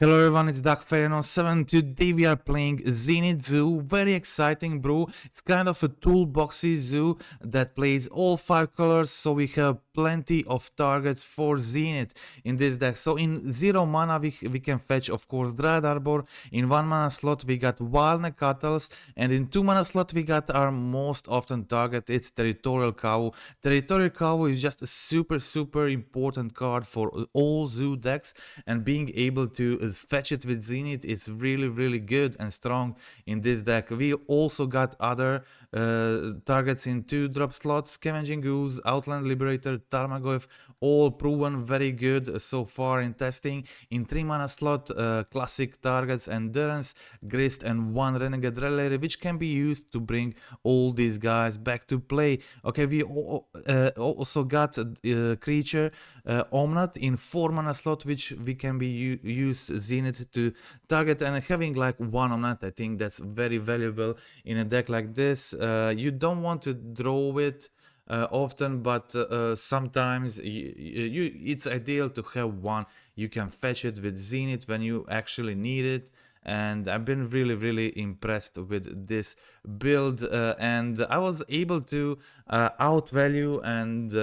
Hello everyone, it's Decktionary. Today we are playing ZENITH ZOO. Very exciting brew. It's kind of a toolboxy zoo that plays all 5 colors, so we have plenty of targets for ZENITH in this deck. So in 0 mana we can fetch, of course, Dried Arbor. In 1 mana slot we got Wild Cattles, and in 2 mana slot we got our most often target. It's Territorial Kavu. Territorial Kavu is just a super important card for all zoo decks, and being able to fetch it with ZENITH is really good and strong in this deck. We also got other targets in 2-drop slots: Scavenging Ooze, Outland Liberator, Tarmogoyf, all proven very good so far in testing. In 3 mana slot, classic targets: Endurance, Grist, and 1 Renegade Relay, which can be used to bring all these guys back to play. Okay, we also got a creature, Omnath, in 4 mana slot, which we can be use ZENITH to target, and having like 1 Omnath, I think that's very valuable in a deck like this. You don't want to draw it often, but sometimes it's ideal to have one. You can fetch it with ZENITH when you actually need it, and I've been really impressed with this build, and I was able to outvalue and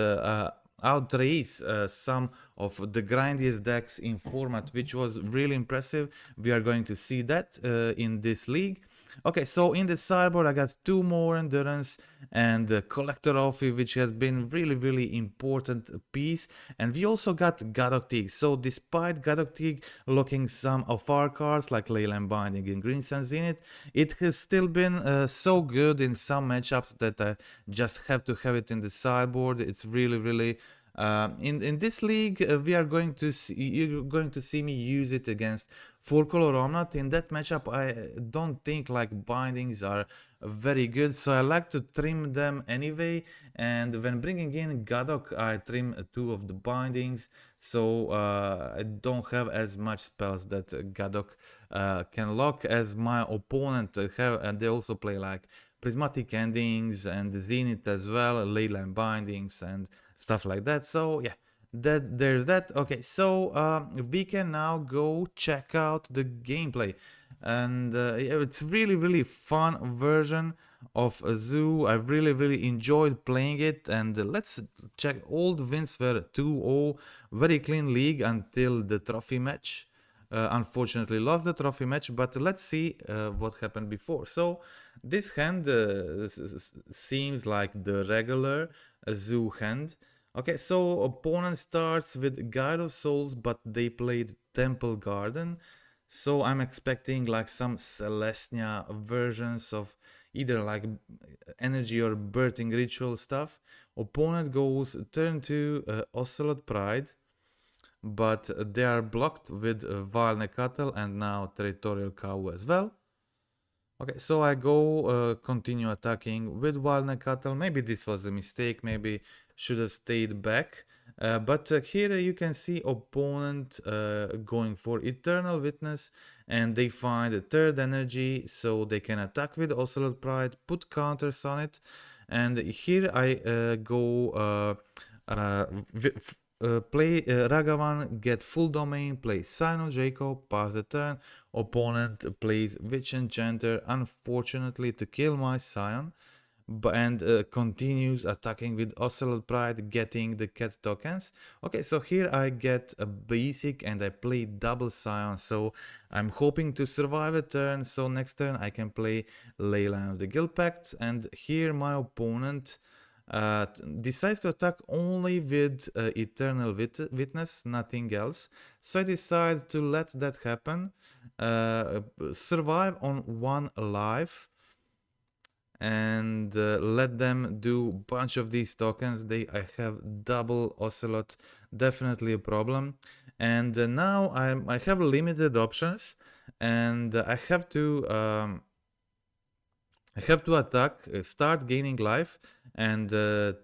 outrace some of the grindiest decks in format, which was really impressive. We are going to see that in this league. Okay, so in the sideboard I got 2 more Endurance and Collector Offer, which has been really important piece, and we also got Gadok Teeg. So despite Gadok Teeg locking some of our cards like Leyline Binding and Green Sun ZENITH, it has still been so good in some matchups that I just have to have it in the sideboard. It's really in this league we are going to see, you're going to see me use it against 4-color Omnath. In that matchup I don't think like bindings are very good, so I like to trim them anyway, and when bringing in Gadok I trim 2 of the bindings, so I don't have as much spells that Gadok can lock as my opponent have, and they also play like Prismatic Endings and ZENITH as well, Leyline Bindings and stuff like that. So yeah, there's that. Okay, so we can now go check out the gameplay, and yeah, it's really fun version of a zoo. I really enjoyed playing it, and let's check. All the wins were 2-0, very clean league until the trophy match. Unfortunately lost the trophy match, but let's see what happened before. So this hand seems like the regular zoo hand. Okay, so opponent starts with Guide of Souls, but they played Temple Garden, so I'm expecting like some Celestia versions of either like energy or birthing ritual stuff. Opponent goes turn 2 Ocelot Pride, but they are blocked with Vile Cattle and now Territorial Kavu as well. Okay, so I go continue attacking with Wild Cattle. Maybe this was a mistake, maybe should have stayed back. But here you can see opponent going for Eternal Witness, and they find a 3rd energy, so they can attack with Ocelot Pride, put counters on it. And here I go play Ragavan, get full domain, play Sino Jacob, pass the turn. Opponent plays Witch Enchanter, unfortunately to kill my Scion, and continues attacking with Ocelot Pride, getting the cat tokens. Okay, so here I get a basic and I play double Scion, so I'm hoping to survive a turn, so next turn I can play Leyline of the Guild Pact, and here my opponent decides to attack only with Eternal Witness, nothing else. So I decide to let that happen, survive on 1 life, and let them do a bunch of these tokens. I have double Ocelot, definitely a problem. And now I have limited options, and I have to attack, start gaining life, and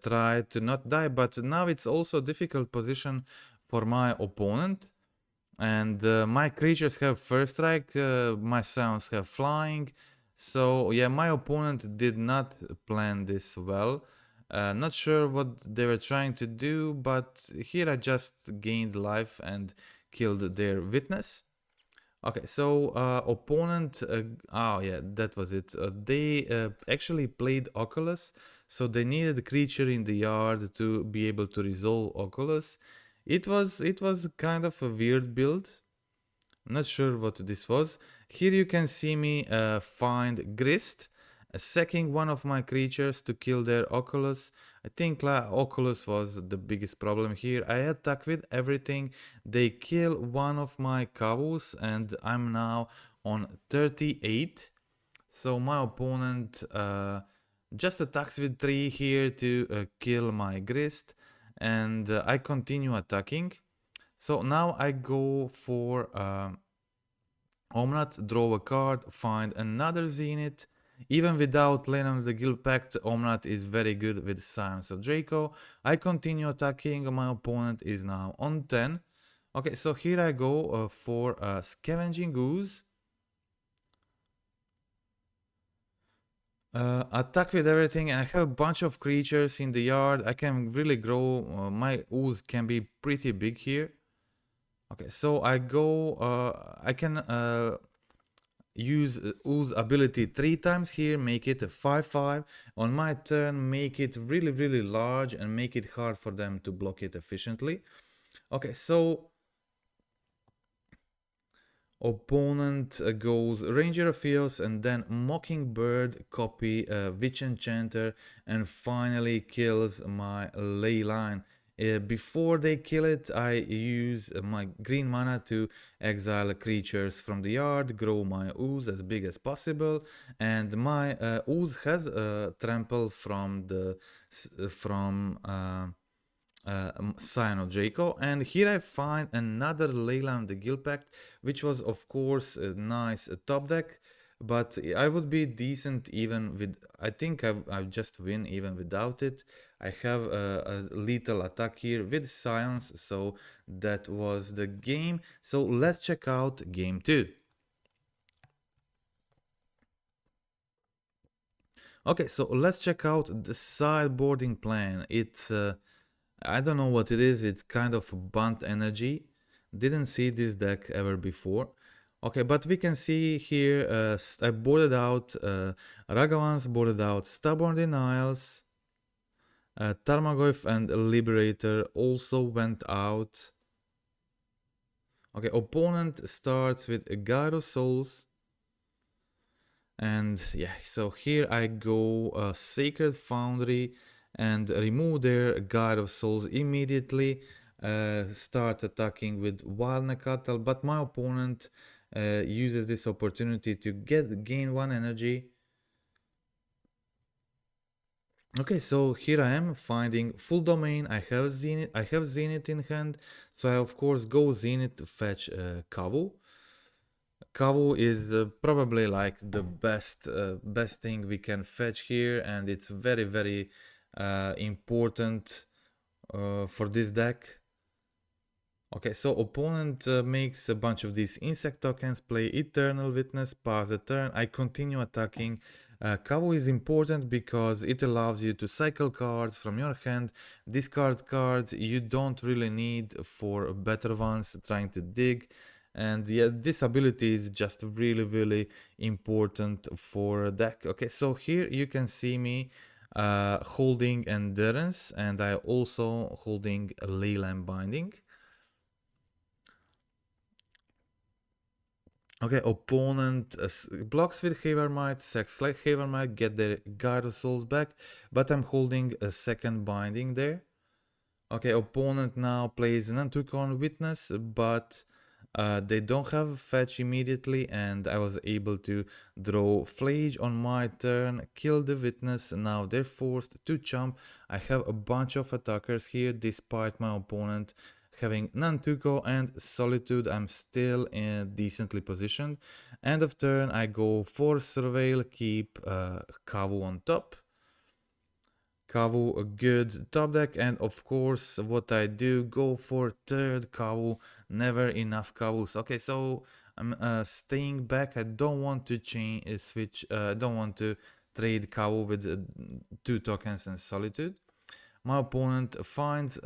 try to not die. But now it's also a difficult position for my opponent, and my creatures have first strike, my sounds have flying, so yeah, my opponent did not plan this well. Not sure what they were trying to do, but here I just gained life and killed their witness. Okay, so opponent, oh yeah, that was it. They actually played Oculus, so they needed a creature in the yard to be able to resolve Oculus. It was kind of a weird build. Not sure what this was. Here you can see me find Grist, sacking one of my creatures to kill their Oculus. I think Oculus was the biggest problem here. I attack with everything. They kill one of my Kavus and I'm now on 38. So my opponent just attacks with 3 here to kill my Grist, and I continue attacking. So now I go for Omnath, draw a card, find another Zenith. Even without Lennon the Guild Pact, Omnath is very good with Science of Draco. I continue attacking, my opponent is now on 10. Okay, so here I go for Scavenging Ooze. Attack with everything, and I have a bunch of creatures in the yard. I can really grow, my ooze can be pretty big here. Okay, so I go, I can use ooze ability 3 times here, make it a 5/5. On my turn, make it really large and make it hard for them to block it efficiently. Okay, so opponent goes Ranger of Eos and then Mockingbird, copy Witch Enchanter, and finally kills my Leyline. Before they kill it, I use my green mana to exile creatures from the yard, grow my ooze as big as possible, and my ooze has trample from the Sign of Draco, and here I find another Leyland the Guild Pact, which was of course a nice top deck, but I would be decent even with, I think I just win even without it. I have a lethal attack here with Science, so that was the game. So let's check out game 2. Okay, so let's check out the sideboarding plan. It's I don't know what it is, it's kind of bunt energy. Didn't see this deck ever before. Okay, but we can see here, I boarded out Ragavans, boarded out Stubborn Denials, Tarmogoyf and Liberator also went out. Okay, opponent starts with a Guide of Souls. And yeah, so here I go Sacred Foundry and remove their Guide of Souls immediately. Start attacking with Wild Nakatal, but my opponent uses this opportunity to gain 1 energy. Okay, so here I am finding full domain. I have Zenith in hand, so I of course go Zenith to fetch Kavu. Kavu is probably like the best thing we can fetch here, and it's very important for this deck. Okay, so opponent makes a bunch of these insect tokens, play Eternal Witness, pass the turn. I continue attacking. Kavu is important because it allows you to cycle cards from your hand, discard cards you don't really need for better ones trying to dig. And yeah, this ability is just really important for a deck. Okay, so here you can see me holding Endurance, and I also holding Leyline Binding. Okay, opponent blocks with Havermite, sacks like Havermite, get their Guide of Souls back, but I'm holding a second binding there. Okay, opponent now plays an Antucon Witness, but they don't have a fetch immediately, and I was able to draw Flage on my turn, kill the Witness. Now they're forced to jump. I have a bunch of attackers here, despite my opponent having Nantuko and Solitude. I'm still decently positioned. End of turn, I go for Surveil, keep Kavu on top. Kavu, a good top deck, and of course what I do, go for third Kavu, never enough Kavus. Okay, so I'm staying back. I don't want to switch, I don't want to trade Kavu with 2 tokens and Solitude. My opponent finds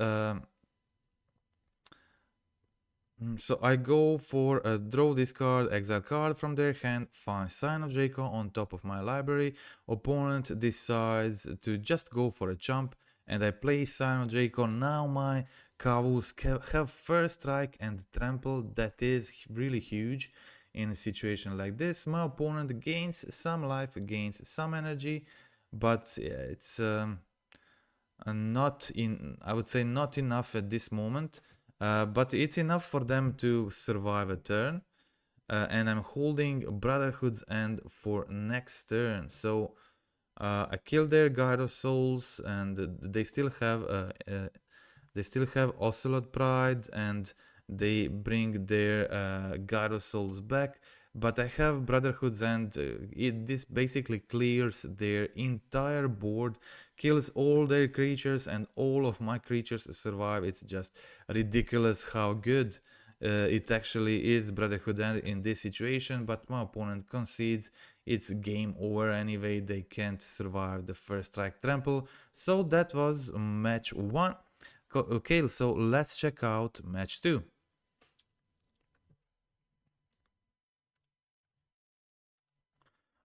So I go for a draw this card, exile card from their hand, find Sign of Jacob on top of my library. Opponent decides to just go for a jump, and I play Sign of Jacob. Now my Kavus have first strike and trample. That is really huge in a situation like this. My opponent gains some life, gains some energy, but it's not in, I would say not enough at this moment. But it's enough for them to survive a turn. And I'm holding Brotherhood's End for next turn. So I kill their Guide of Souls, and they still have Ocelot Pride, and they bring their Guide of Souls back. But I have Brotherhood's End. This basically clears their entire board, kills all their creatures, and all of my creatures survive. It's just ridiculous how good it actually is, Brotherhood End, in this situation. But my opponent concedes. It's game over anyway. They can't survive the first strike trample. So that was match 1. Okay, so let's check out match 2.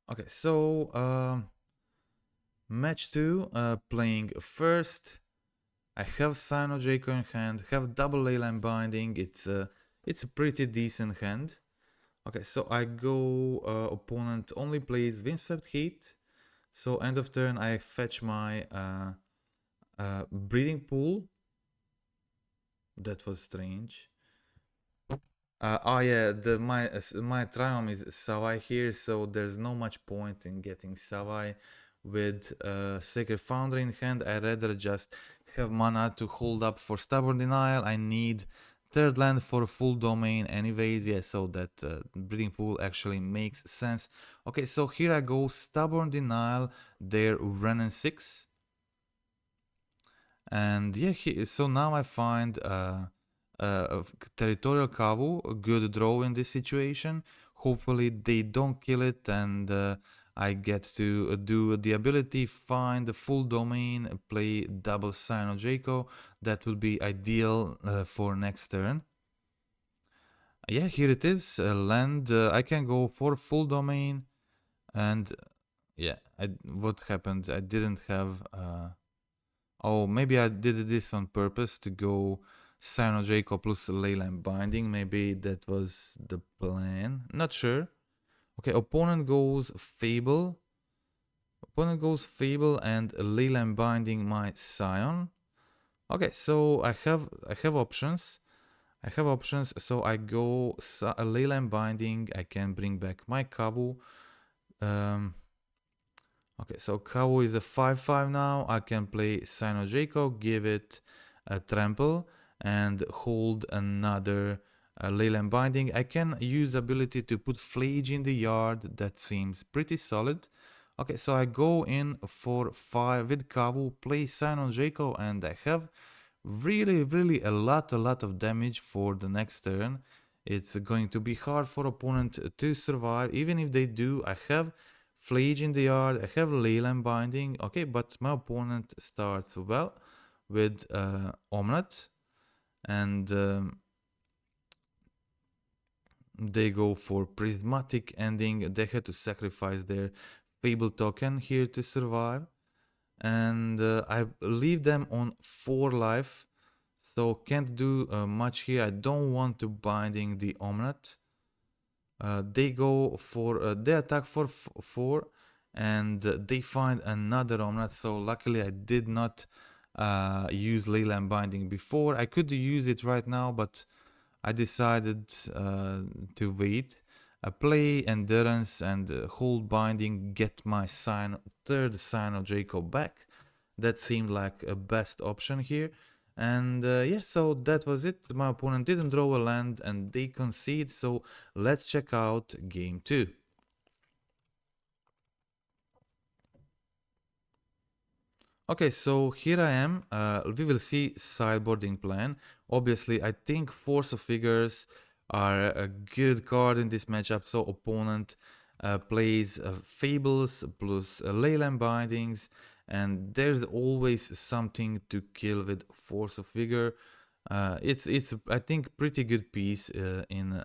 Okay, so match 2, playing first. I have Sign of Jacob in hand, have double Leyline Binding. It's a pretty decent hand. Okay, so I go, opponent only plays Windswept Heat. So end of turn I fetch my Breeding Pool. That was strange. Oh yeah, my Triumph is Savai here, so there's no much point in getting Savai with Sacred Foundry in hand. I'd rather just have mana to hold up for Stubborn Denial. I need third land for full domain anyways, yeah, so that Breeding Pool actually makes sense. Okay, so here I go, Stubborn Denial, they're running 6. And yeah, so now I find Territorial Kavu, a good draw in this situation. Hopefully they don't kill it, and I get to do the ability, find the full domain, play double Sign of Jacob. That would be ideal for next turn. Yeah, here it is, land. I can go for full domain, and yeah, what happened? I didn't have... oh, maybe I did this on purpose to go Sign of Jacob plus Leyline Binding. Maybe that was the plan. Not sure. Okay, opponent goes Fable. Opponent goes Fable and Leyline Binding my Scion. Okay, so I have options. I have options, so I go Leyline Binding. I can bring back my Kavu. Okay, so Kavu is a 5/5 now. I can play Sign of Jacob, give it a trample, and hold another Leyland Binding. I can use ability to put Flage in the yard. That seems pretty solid. Okay, so I go in for 5 with Kavu, play Sign of Jacob, and I have really a lot of damage for the next turn. It's going to be hard for opponent to survive. Even if they do, I have Flage in the yard, I have Leyland Binding. Okay, but my opponent starts well with Omnath, and they go for Prismatic Ending. They had to sacrifice their Fable token here to survive, and I leave them on 4 life, so can't do much here. I don't want to binding the Omnath. They go for they attack for 4, and they find another Omnath. So luckily I did not use Leyland Binding before. I could use it right now, but I decided to wait. Play Endurance and hold Binding, get my third Sign of Jacob back. That seemed like a best option here. And yeah, so that was it. My opponent didn't draw a land and they concede, so let's check out game 2. Okay, so here I am. We will see sideboarding plan. Obviously, I think Force of Figures are a good card in this matchup, so opponent plays Fables plus Leyland Bindings, and there's always something to kill with Force of Figure. It's I think pretty good piece in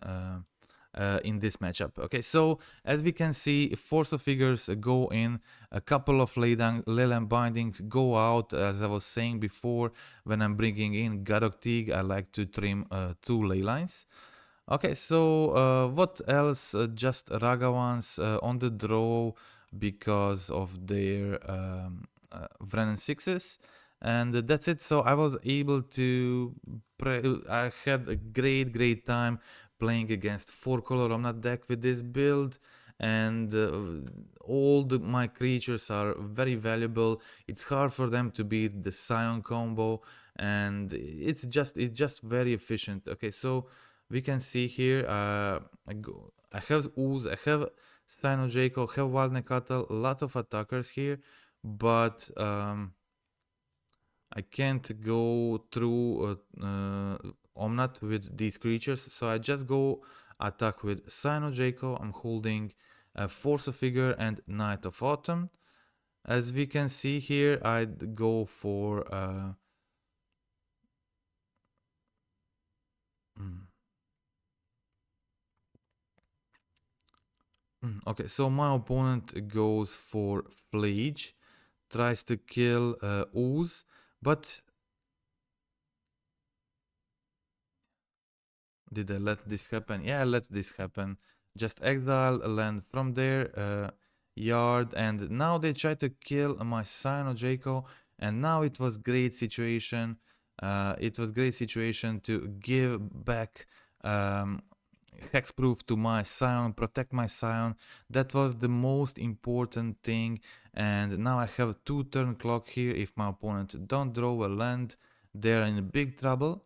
this matchup. Okay, so as we can see, Force of Figures go in, a couple of Leyline Bindings go out. As I was saying before, when I'm bringing in Gadok Teague, I like to trim 2 Leylines. Okay, so what else? Just Ragavans on the draw because of their Vren 6s. And that's it. So I was able to I had a great time playing against 4-color Omnath deck with this build, and my creatures are very valuable. It's hard for them to beat the Scion combo, and it's just very efficient. Okay, so we can see here I have Ooze, I have Steino Jaco, I have Wild Nekatl, a lot of attackers here, but I can't go through Omnath with these creatures, so I just go attack with Cyno Jaco. I'm holding a Force of Figure and Knight of Autumn. As we can see here, I'd go for okay, so my opponent goes for Flage, tries to kill Ooze, but did I let this happen? Yeah, I let this happen. Just exile a land from their yard, and now they try to kill my Sino Jaco, and now it was great situation. It was great situation to give back hexproof to my Scion, protect my Scion. That was the most important thing, and now I have 2-turn clock here. If my opponent don't draw a land, they're in big trouble.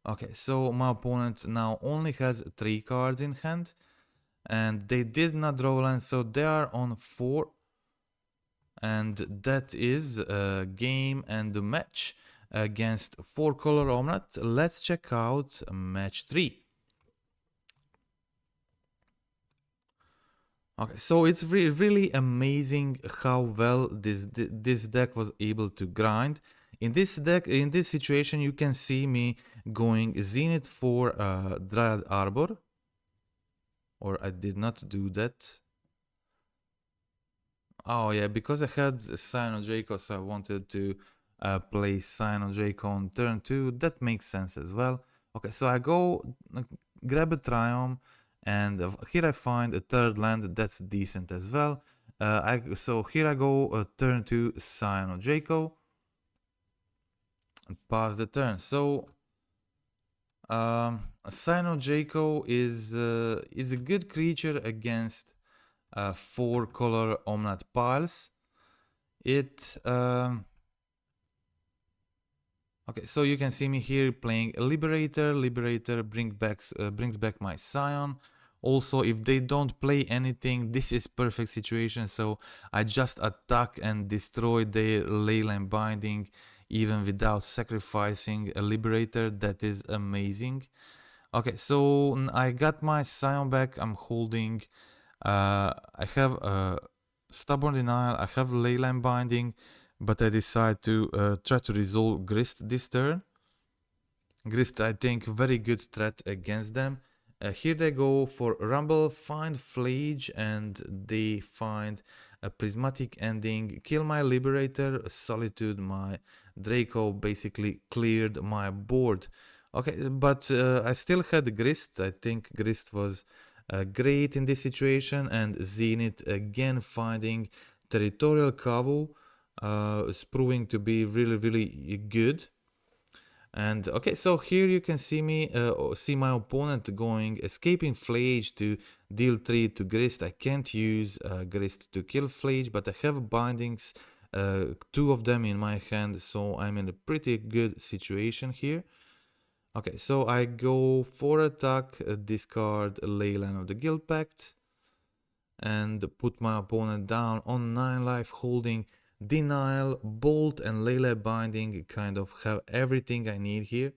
Okay, so my opponent now only has 3 cards in hand, and they did not draw land, so they are on 4. And that is a game and a match against 4-color Omnath. Let's check out match 3. Okay, so it's really amazing how well this deck was able to grind. In this deck, in this situation, you can see me going Zenith for Dryad Arbor. Or I did not do that. Oh yeah, because I had Sino Jaco, so I wanted to play Sino Jaco on turn 2. That makes sense as well. Okay, so I go grab a Triumph, and here I find a 3rd land that's decent as well. So here I go turn 2 Sino Jaco and pass the turn. So Sino Jaco is a good creature against 4-color Omnath piles. It okay, so you can see me here playing a Liberator. Liberator brings back my Scion. Also, if they don't play anything, this is perfect situation. So I just attack and destroy their Leyline Binding, even without sacrificing a Liberator. That is amazing. Okay, so I got my Scion back. I'm holding. I have Stubborn Denial. I have Leyline Binding, but I decide to try to resolve Grist this turn. Grist, I think, very good threat against them. Here they go for Rumble, find Flage, and they find a Prismatic Ending, kill my Liberator, Solitude, my Draco basically cleared my board. Okay, but I still had Grist. I think Grist was great in this situation, and Zenith again finding Territorial Kavu is proving to be really good. And okay, so here you can see me see my opponent going escaping Flage to deal 3 to Grist. I can't use Grist to kill Flage, but I have bindings, 2 of them in my hand, so I'm in a pretty good situation here. Okay, so I go for attack, discard Leyline of the Guild Pact, and put my opponent down on 9 life, holding Denial, Bolt, and Leyline Binding. Kind of have everything I need here.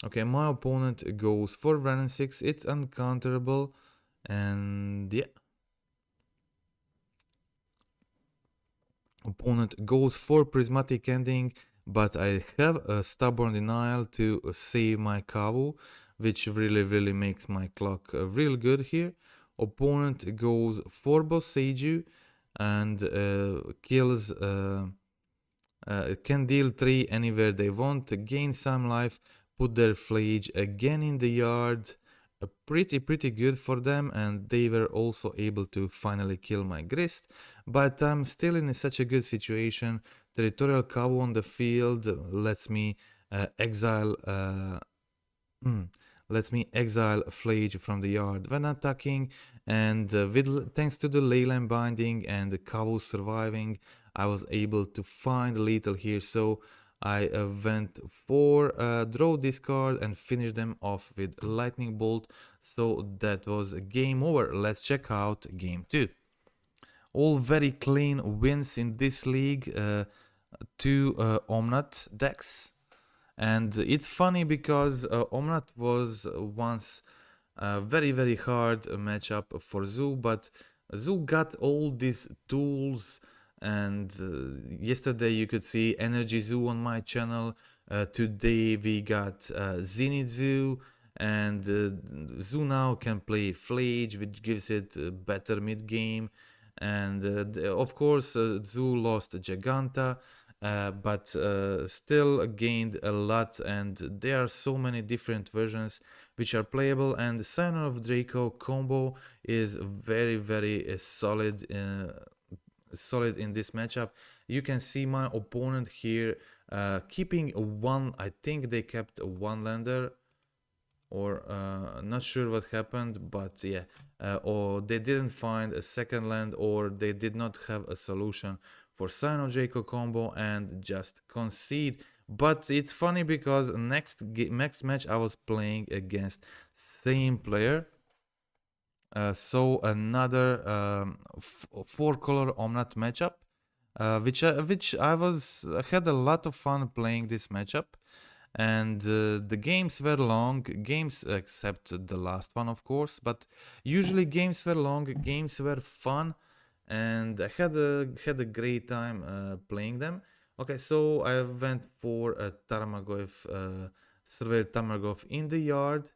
Okay, my opponent goes for Vren 6, it's uncounterable, and yeah. Opponent goes for Prismatic Ending, but I have a stubborn denial to save my Kavu, which really makes my clock real good here. Opponent goes for Boseiju and kills can deal 3 anywhere they want, gain some life, put their Flage again in the yard. Pretty good for them, and they were also able to finally kill my Grist, but I'm still in such a good situation. Territorial Kavu on the field lets me exile Flage from the yard when attacking, and thanks to the Leyline binding and the Kavu surviving, I was able to find lethal here, so I went for draw discard and finish them off with lightning bolt. So that was game over. Let's check out game 2. All very clean wins in this league, 2 Omnath decks. And it's funny because Omnath was once a very hard matchup for Zoo, but Zoo got all these tools, and yesterday you could see Energy Zoo on my channel. Today we got Zenith Zoo, and Zoo now can play Flage, which gives it a better mid game. And of course Zoo lost Giganta, but still gained a lot, and there are so many different versions which are playable, and the Sign of Draco combo is very solid in this matchup. You can see my opponent here keeping one, I think they kept one lander, or not sure what happened, but yeah, or they didn't find a second land, or they did not have a solution for Sino Jaco combo and just concede. But it's funny because next match I was playing against same player, so another 4-color Omnath matchup, which I had a lot of fun playing this matchup. And the games were long games, except the last one of course, but usually games were long, games were fun, and I had a great time playing them. Okay, so I went for a Tarmagov, Surveyor Tarmagov in the yard.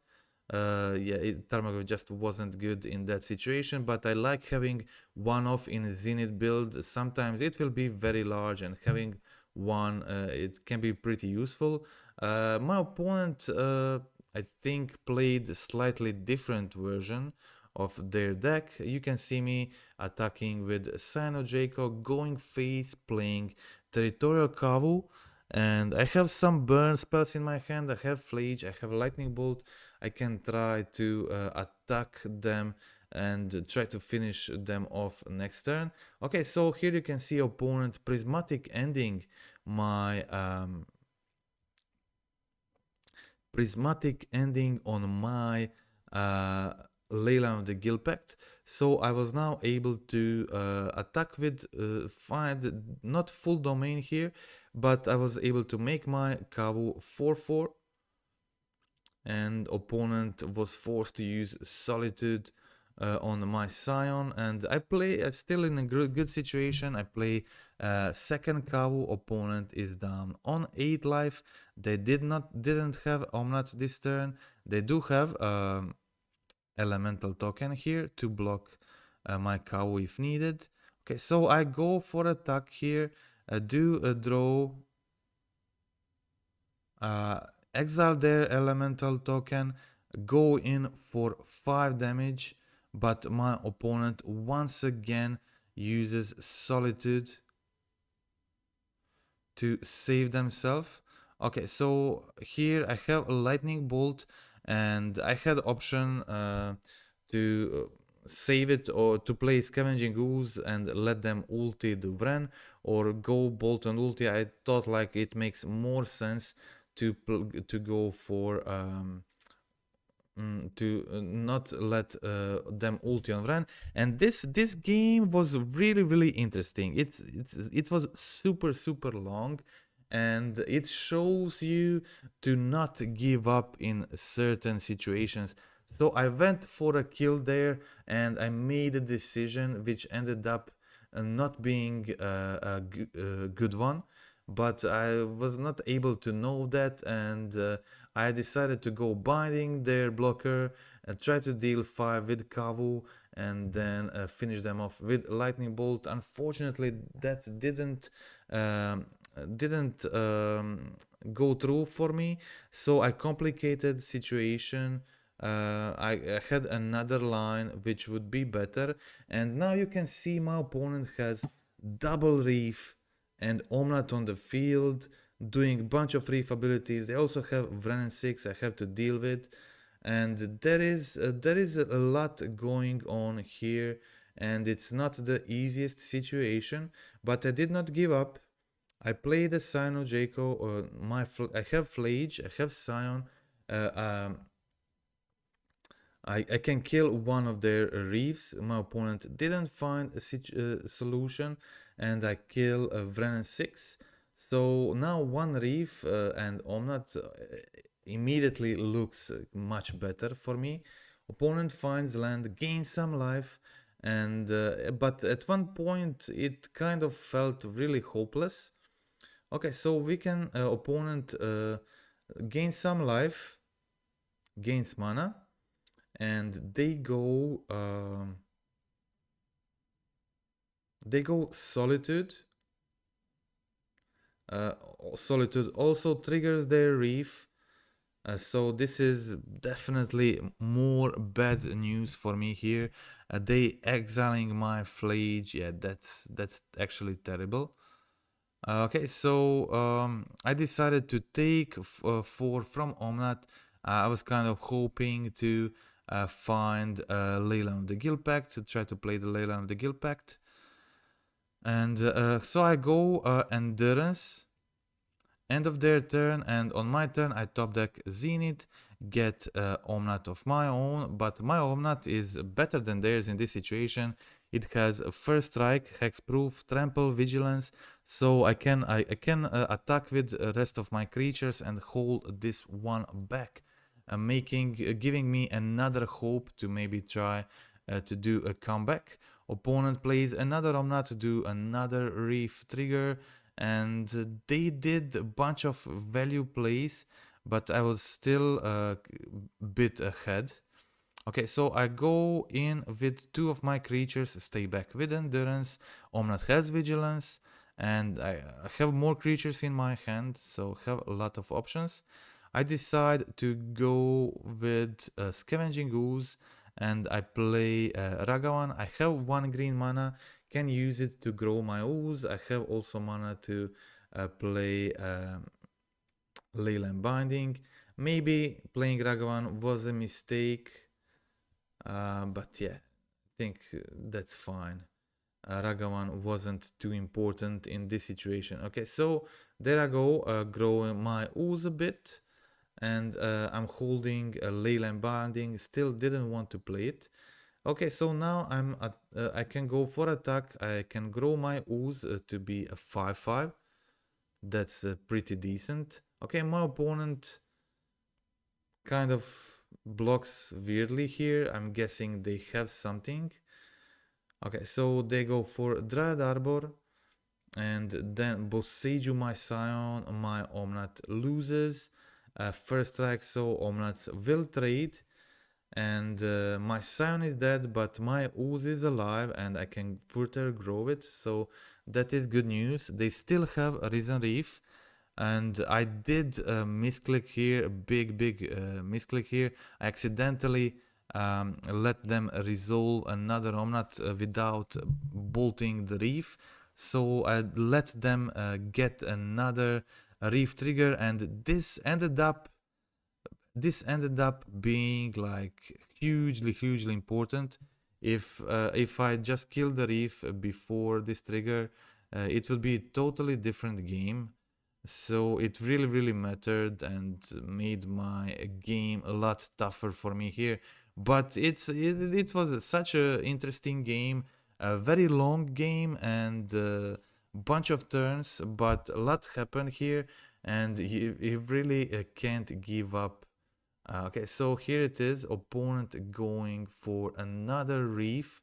Yeah, Tarmagov just wasn't good in that situation, but I like having one off in a Zenith build. Sometimes it will be very large, and having one, it can be pretty useful. My opponent, I think, played a slightly different version of their deck. You can see me attacking with Sino Jaco, going face, playing Territorial Kavu, and I have some burn spells in my hand. I have Flage, I have Lightning Bolt. I can try to attack them and try to finish them off next turn. Okay, so here you can see opponent prismatic ending my on my Leyline of the Guild Pact. So I was now able to attack with find not full domain here, but I was able to make my Kavu 4/4, and opponent was forced to use Solitude on my Scion, and I play still in a good situation. I play second Kavu. Opponent is down on 8 life. They didn't have Omnath this turn. They do have elemental token here to block my Kavu if needed. Okay, so I go for attack here, do a draw, exile their elemental token, go in for 5 damage, but my opponent once again uses Solitude to save themselves. Okay, so here I have a Lightning Bolt, and I had option to save it, or to play Scavenging Ooze and let them ulti the Vren, or go Bolt on ulti. I thought like it makes more sense to go for to not let them ulti on Vren. And this game was really interesting. It was super long, and it shows you to not give up in certain situations. So I went for a kill there, and I made a decision which ended up not being a good one. but I was not able to know that, and I decided to go binding their blocker and try to deal 5 with Kavu and then finish them off with lightning bolt. Unfortunately, that didn't go through for me, so I complicated situation. I had another line which would be better, and now you can see my opponent has double reef and Omnath on the field, doing bunch of reef abilities. They also have Vren 6 I have to deal with, and there is a lot going on here, and it's not the easiest situation, but I did not give up. I played a Sino Jaco, I have Flage, I have Scion, uh, um, I can kill one of their reefs. My opponent didn't find a solution, and I kill Vren 6. So now one reef and Omnath immediately looks much better for me. Opponent finds land, gains some life, and but at one point it kind of felt really hopeless. Okay, so we can opponent gains some life, gains mana, and they go Solitude. Solitude also triggers their reef, so this is definitely more bad news for me here. They exiling my Flage. Yeah, that's actually terrible. Okay, so I decided to take 4 from Omnath. I was kind of hoping to find Leyline of the Guild Pact, to try to play the Leyline of the Guild Pact. And so I go Endurance, end of their turn, and on my turn I top deck Zenith, get Omnath of my own, but my Omnath is better than theirs in this situation. It has a first strike, hexproof, trample, vigilance, so I can attack with the rest of my creatures and hold this one back, giving me another hope to maybe try to do a comeback. Opponent plays another Omnath to do another reef trigger, and they did a bunch of value plays, but I was still a bit ahead. Okay, so I go in with 2 of my creatures, stay back with Endurance. Omnath has Vigilance, and I have more creatures in my hand, so have a lot of options. I decide to go with Scavenging Ooze, and I play Ragavan. I have 1 green mana, can use it to grow my Ooze. I have also mana to play Leyline Binding. Maybe playing Ragavan was a mistake. But yeah, I think that's fine. Ragavan wasn't too important in this situation. Okay, so there I go, growing my ooze a bit, and I'm holding a Leyline Binding, still didn't want to play it. Okay, so now I can go for attack, I can grow my ooze to be a 5/5. That's pretty decent. Okay, my opponent kind of blocks weirdly here. I'm guessing they have something. Okay, so they go for Dryad Arbor, and then Boseiju my Scion, my Omnath loses. First strike, so Omnath will trade, and my Scion is dead, but my Ooze is alive, and I can further grow it, so that is good news. They still have a Risen Reef, and I did misclick here, a big misclick here. I accidentally let them resolve another Omnath without bolting the reef, so I let them get another reef trigger, and this ended up being like hugely important. If I just kill the reef before this trigger, it would be a totally different game. So it really mattered and made my game a lot tougher for me here. But it was such a interesting game, a very long game, and a bunch of turns, but a lot happened here, and he really can't give up. Okay, so here it is, opponent going for another reef.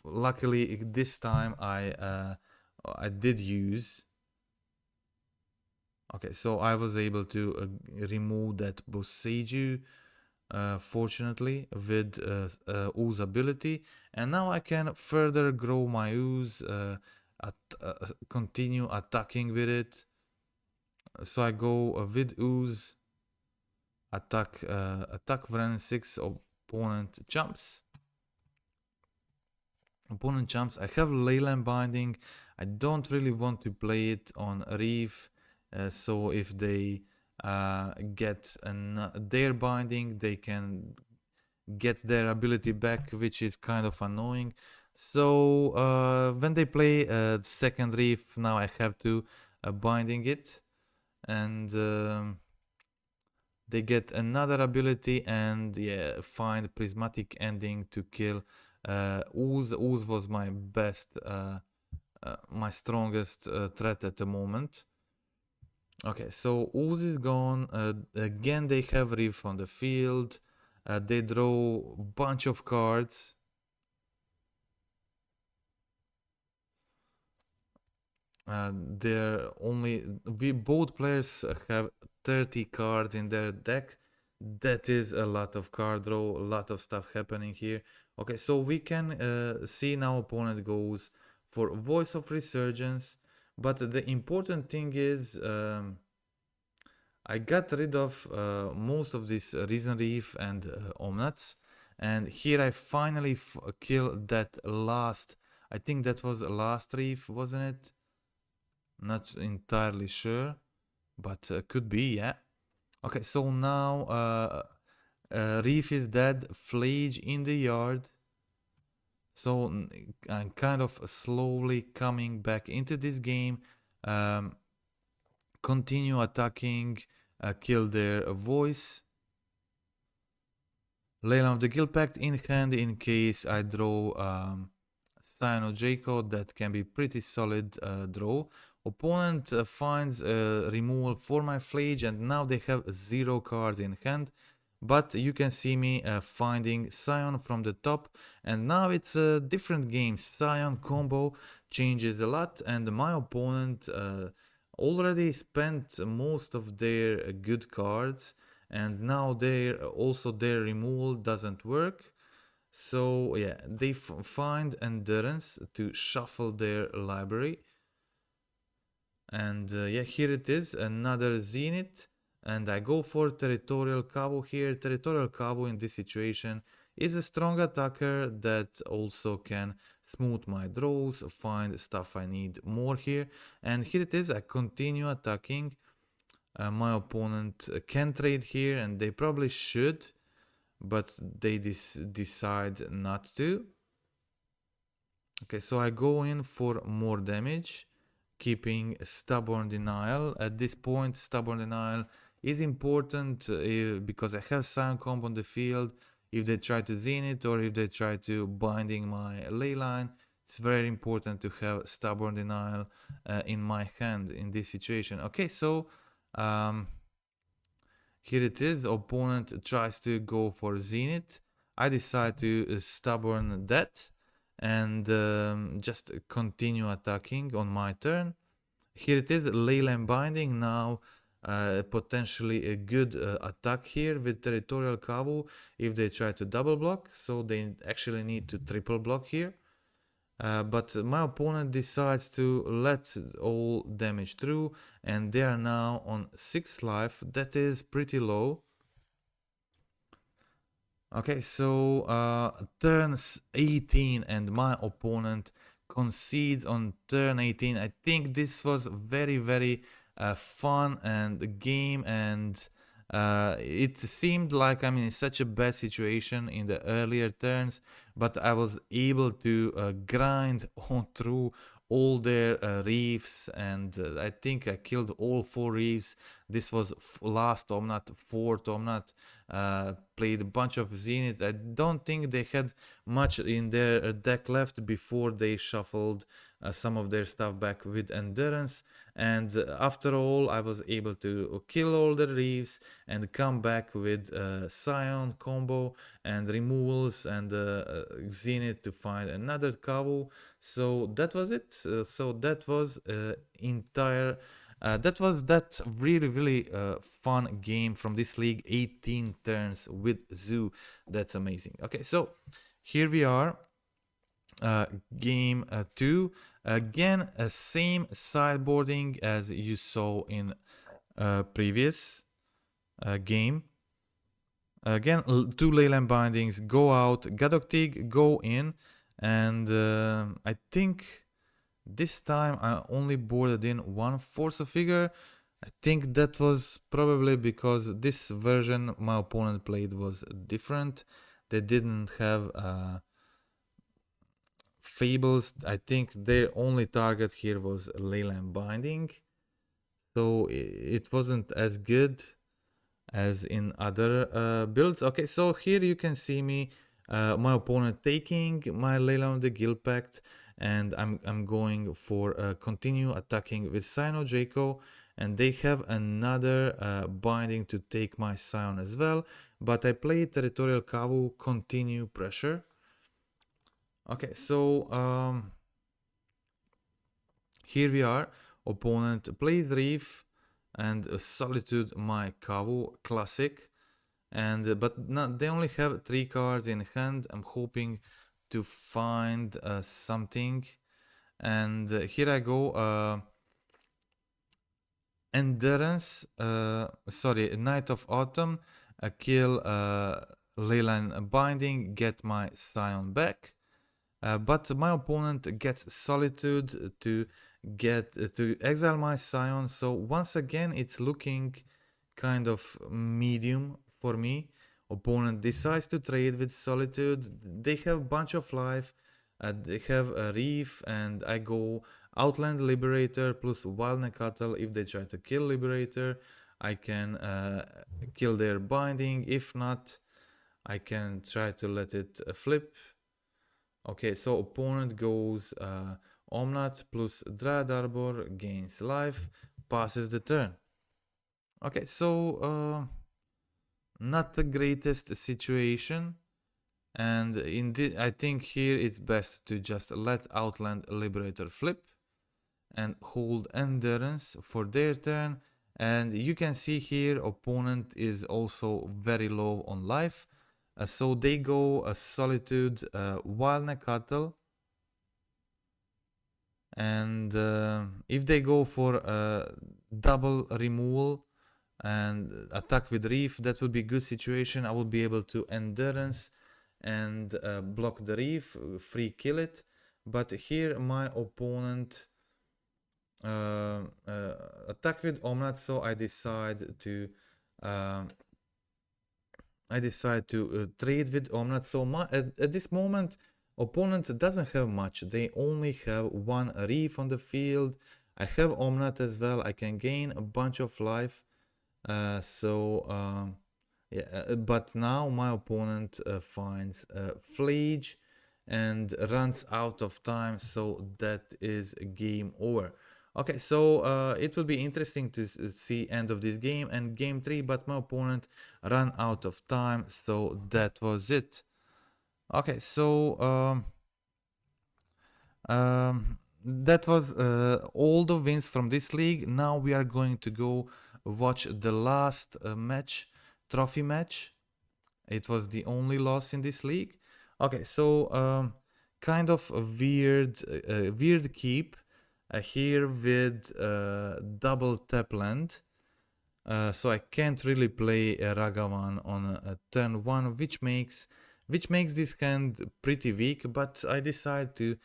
Luckily this time I I did use. Okay, so I was able to remove that Boseiju, fortunately, with Ooze ability, and now I can further grow my Ooze, continue attacking with it. So I go with Ooze, attack Vren 6, opponent jumps. Opponent jumps. I have Leyline Binding. I don't really want to play it on Reef, so if they get their binding, they can get their ability back, which is kind of annoying. So when they play second Reef, now I have to binding it, and they get another ability, and yeah, find prismatic ending to kill Ooze. Ooze was my best, my strongest threat at the moment. Okay, so Ooze is gone. Again, they have Reef on the field. They draw a bunch of cards. Both players have 30 cards in their deck. That is a lot of card draw, a lot of stuff happening here. Okay, so we can see now opponent goes for Voice of Resurgence, but the important thing is I got rid of most of this Risen Reef and Omnaths, and here I finally killed that last, I think that was the last Reef, wasn't it? Not entirely sure, but could be, yeah. Okay, so now Reef is dead, Flage in the yard. So I'm kind of slowly coming back into this game. Continue attacking, kill their voice. Leyline of the Guild Pact in hand in case I draw Cyano Jaco. That can be pretty solid draw. Opponent finds removal for my Flage, and now they have 0 cards in hand. But you can see me finding Scion from the top, and now it's a different game. Scion combo changes a lot, and my opponent already spent most of their good cards, and now their removal doesn't work. So yeah, they find Endurance to shuffle their library. And yeah, here it is, another Zenith. And I go for Territorial Kavu here. Territorial Kavu in this situation is a strong attacker that also can smooth my draws, find stuff I need more here. And here it is, I continue attacking. My opponent can trade here, and they probably should, but they decide not to. Okay, so I go in for more damage, keeping Stubborn Denial. At this point, Stubborn Denial is important because I have Scion Combo on the field. If they try to Zenith or if they try to binding my Leyline, it's very important to have Stubborn Denial in my hand in this situation. Okay, so here it is. Opponent tries to go for Zenith. I decide to Stubborn that and just continue attacking on my turn. Here it is, Leyline Binding, now potentially a good attack here with Territorial Kavu if they try to double block, so they actually need to triple block here. But my opponent decides to let all damage through, and they are now on 6 life. That is pretty low. Okay, so turns 18 and my opponent concedes on turn 18. I think this was very fun and game, and it seemed like I'm in such a bad situation in the earlier turns, but I was able to grind on through all their reefs, and I think I killed all 4 reefs. This was last Omnath, 4th Omnath. Played a bunch of Zenith. I don't think they had much in their deck left before they shuffled some of their stuff back with Endurance. and after all I was able to kill all the reefs and come back with Scion combo and removals and Zenith to find another Kavu. So that was it. So that was that was that really fun game from this league. 18 turns with Zoo. That's amazing. Okay, so here we are. Game 2. Again, same sideboarding as you saw in previous game. Again, 2 Leyland bindings, go out, Gadoktig, go in, and I think this time I only boarded in 1 Force of Figure. I think that was probably because this version my opponent played was different. They didn't have Fables. I think their only target here was Leyland Binding. So it wasn't as good as in other builds. Okay, so here you can see me, my opponent taking my Leyland the Guild Pact, and I'm going for continue attacking with Sino Jaco, and they have another binding to take my Scion as well, but I play Territorial Kavu, continue pressure. Okay, so here we are. Opponent plays Reef and Solitude my Kavu, classic. And but not, they only have 3 cards in hand. I'm hoping to find something. And here I go. Endurance, sorry, Night of Autumn, kill Leyland Binding, get my Scion back. But my opponent gets Solitude to exile my Scion. So once again, it's looking kind of medium for me. Opponent decides to trade with Solitude. They have bunch of life. They have a Reef, and I go Outland Liberator plus Wild Cattle. If they try to kill Liberator, I can kill their binding. If not, I can try to let it flip. Okay, so opponent goes Omnath plus Dryad Arbor, gains life, passes the turn. Okay, so not the greatest situation, and I think here it's best to just let Outland Liberator flip and hold Endurance for their turn. And you can see here opponent is also very low on life. So they go a Solitude, Wild Cattle, and if they go for a double removal and attack with Reef, that would be a good situation. I would be able to Endurance and block the Reef, free kill it. But here my opponent attack with Omnath, so I decide to trade with Omnath. So at this moment, opponent doesn't have much. They only have 1 Reef on the field. I have Omnath as well. I can gain a bunch of life. Yeah, but now my opponent finds Flage and runs out of time. So that is game over. Okay, so it will be interesting to see end of this game and game 3, but my opponent ran out of time, so that was it. Okay, so that was all the wins from this league. Now we are going to go watch the last match, trophy match. It was the only loss in this league. Okay, so kind of a weird keep. Here with double tap land, so I can't really play a Ragavan on a turn 1, which makes this hand pretty weak, but I decide to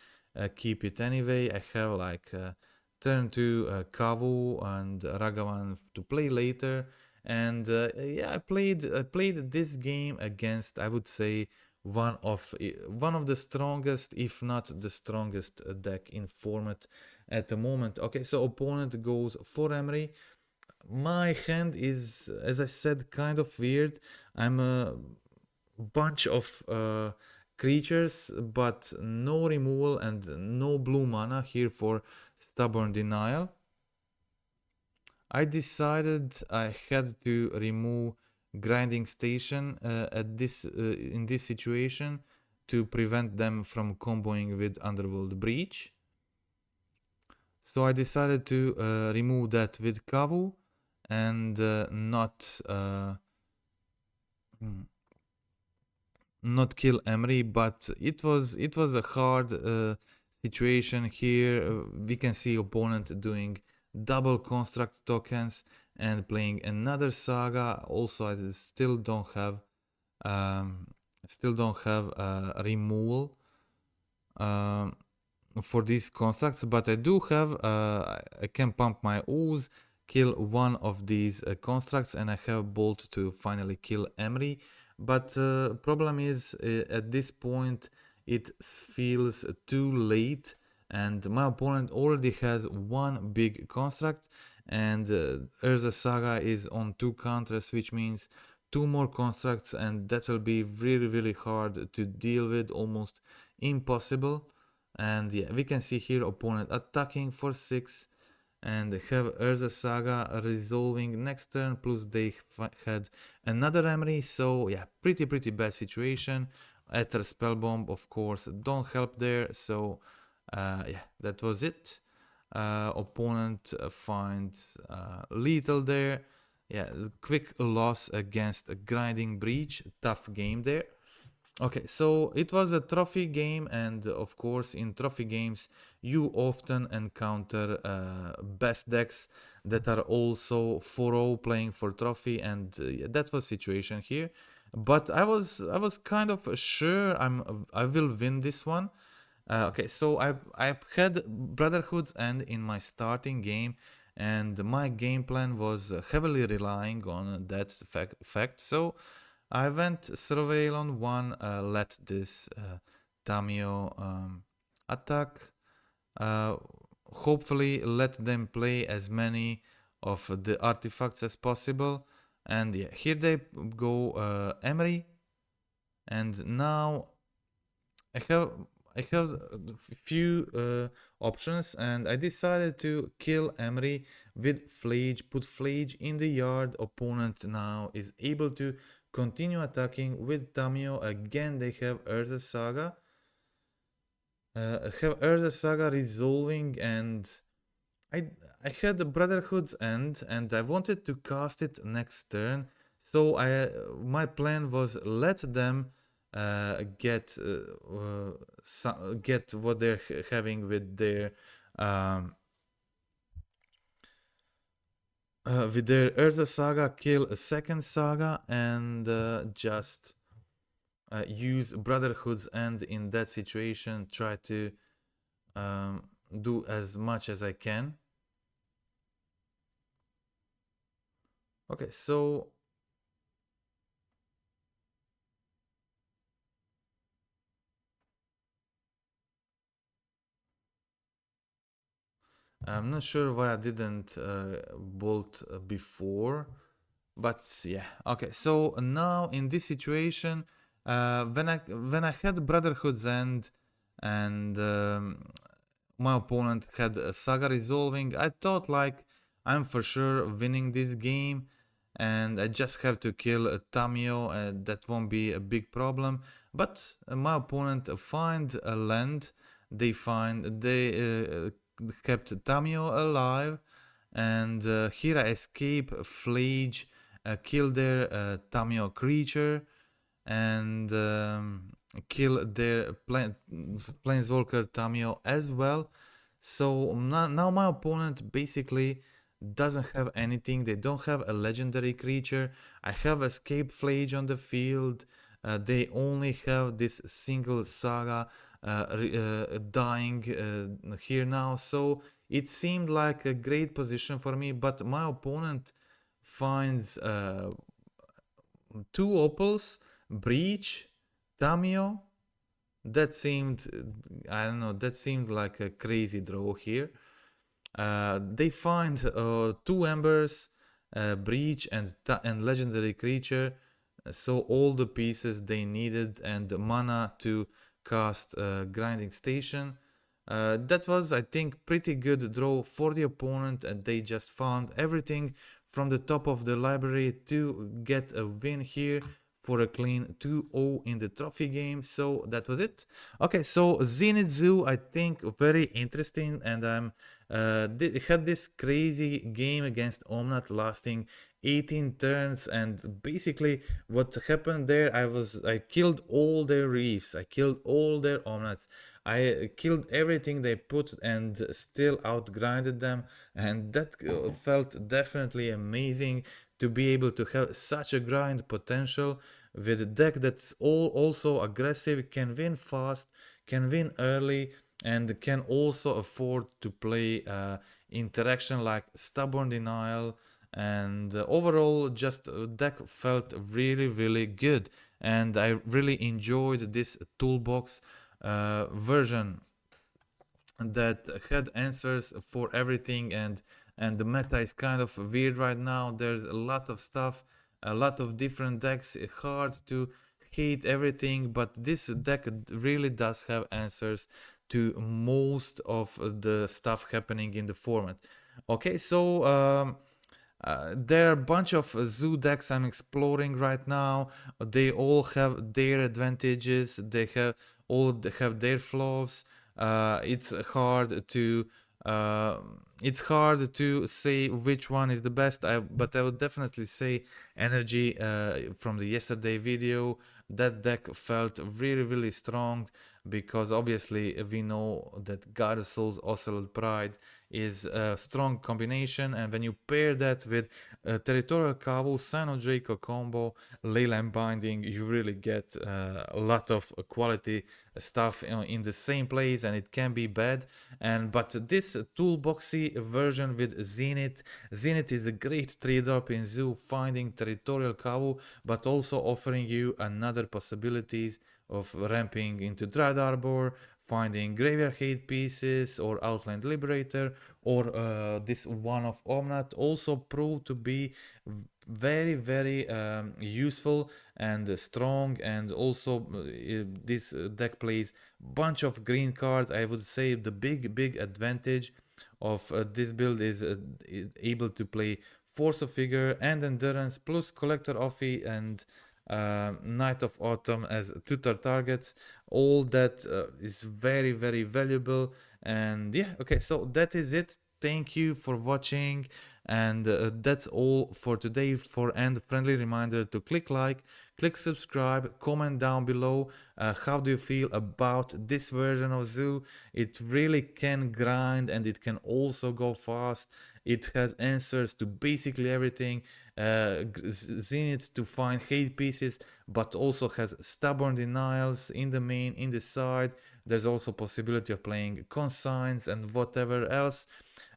keep it anyway. I have like turn 2 Kavu and Ragavan to play later, and yeah, I played this game against, I would say, one of the strongest, if not the strongest deck in format at the moment. Okay, so opponent goes for Emery. My hand is, as I said, kind of weird. I'm a bunch of creatures, but no removal and no blue mana here for Stubborn Denial. I decided I had to remove grinding station at this in this situation to prevent them from comboing with Underworld Breach. So I decided to remove that with Kavu and not kill Emery, but it was a hard situation here. We can see opponent doing double construct tokens and playing another saga. Also, I still don't have removal for these constructs, but I do have I can pump my ooze, kill one of these constructs, and I have bolt to finally kill Emery. But problem is at this point it feels too late, and my opponent already has one big construct, and Urza Saga is on 2 counters, which means 2 more constructs, and that will be really hard to deal with, almost impossible. And yeah, we can see here opponent attacking for 6 and they have Urza Saga resolving next turn, plus they had another Emery, so yeah, pretty bad situation. Ether Spellbomb, of course, don't help there, so yeah, that was it. Opponent finds lethal there. Yeah, quick loss against a Grinding Breach, tough game there. Okay, so it was a trophy game, and of course in trophy games you often encounter best decks that are also 4-0 playing for trophy, and that was situation here. But I was kind of sure I will win this one. Okay, so I had Brotherhood's End in my starting game, and my game plan was heavily relying on that fact. So I went Surveil on 1, let this Tamio attack. Hopefully let them play as many of the artifacts as possible. And yeah, here they go Emery. And now I have a few options, and I decided to kill Emery with Flage, put Flage in the yard. Opponent now is able to continue attacking with Tamio. Again, they have Urza Saga. Have Urza Saga resolving, and I had the Brotherhood's End, and I wanted to cast it next turn. So my plan was let them get what they're having with their Urza Saga, kill a second saga, and just use Brotherhood's End in that situation. Try to do as much as I can. Okay, so I'm not sure why I didn't bolt before, but yeah. Okay, so now in this situation, when I had Brotherhood's End and my opponent had a Saga resolving, I thought like I'm for sure winning this game, and I just have to kill Tamio. That won't be a big problem. But my opponent find a land. They kept Tamio alive, and here I escape Flage, kill their Tamio creature, and kill their Planeswalker Tamio as well. So now my opponent basically doesn't have anything. They don't have a legendary creature. I have escape Flage on the field. They only have this single saga dying here now. So it seemed like a great position for me, but my opponent finds 2 opals, Breach, Tamio. That seemed, I don't know, that seemed like a crazy draw here. They find 2 embers, Breach, and legendary creature. So all the pieces they needed and mana to cast Grinding Station. That was, I think, pretty good draw for the opponent, and they just found everything from the top of the library to get a win here for a clean 2-0 in the trophy game. So that was it. Okay, so Zenith Zoo, I think, very interesting, and had this crazy game against Omnath lasting 18 turns, and basically what happened there, I killed all their reefs, I killed all their Omnaths, I killed everything they put and still outgrinded them, and that felt definitely amazing to be able to have such a grind potential with a deck that's also aggressive, can win fast, can win early, and can also afford to play interaction like stubborn denial, and overall just deck felt really good, and I really enjoyed this toolbox version that had answers for everything, and the meta is kind of weird right now. There's a lot of stuff, a lot of different decks. It's hard to hate everything, but this deck really does have answers to most of the stuff happening in the format. Okay, so there are a bunch of zoo decks I'm exploring right now. They all have their advantages. They have their flaws. Uh, it's hard to say which one is the best. But I would definitely say energy from the yesterday video. That deck felt really strong, because obviously we know that God of Souls Ocelot Pride is a strong combination, and when you pair that with Territorial Kavu, Sino Draco combo, Leyline Binding, you really get a lot of quality stuff in the same place, and it can be bad. But this toolboxy version with Zenith is a great trade-up in Zoo, finding Territorial Kavu, but also offering you another possibilities of ramping into Dread Arbor, finding Graveyard Hate Pieces or Outland Liberator, or this one of Omnath also proved to be very useful and strong, and also this deck plays bunch of green cards. I would say the big advantage of this build is able to play Force of Figure and Endurance plus Collector Offie and Night of Autumn as tutor targets. All that is very valuable. And yeah, okay, so that is it. Thank you for watching, and that's all for today. And friendly reminder to click like, click subscribe, comment down below how do you feel about this version of Zoo. It really can grind, and it can also go fast. It has answers to basically everything. Zenith to find hate pieces, but also has stubborn denials in the main, in the side. There's also possibility of playing consigns and whatever else.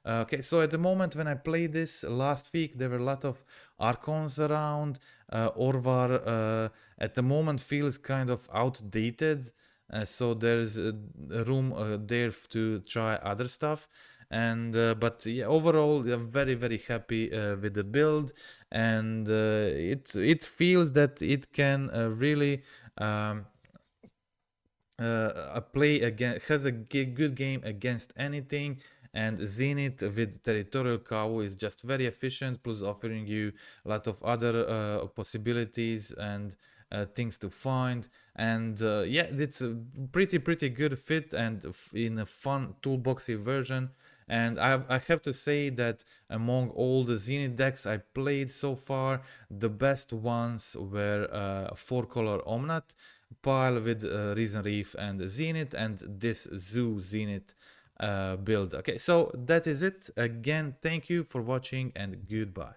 Okay, so at the moment when I played this last week, there were a lot of Archons around. Orvar at the moment feels kind of outdated, so there's room there to try other stuff. And but yeah, overall I'm very happy with the build, and it feels that it can really play again, has a good game against anything. And Zenith with Territorial Kavu is just very efficient, plus offering you a lot of other possibilities and things to find. And yeah, it's a pretty good fit, and in a fun toolboxy version. And I have to say that among all the Zenith decks I played so far, the best ones were 4-color Omnath pile with Risen Reef and Zenith, and this Zoo Zenith build. Okay, so that is it. Again, thank you for watching, and goodbye.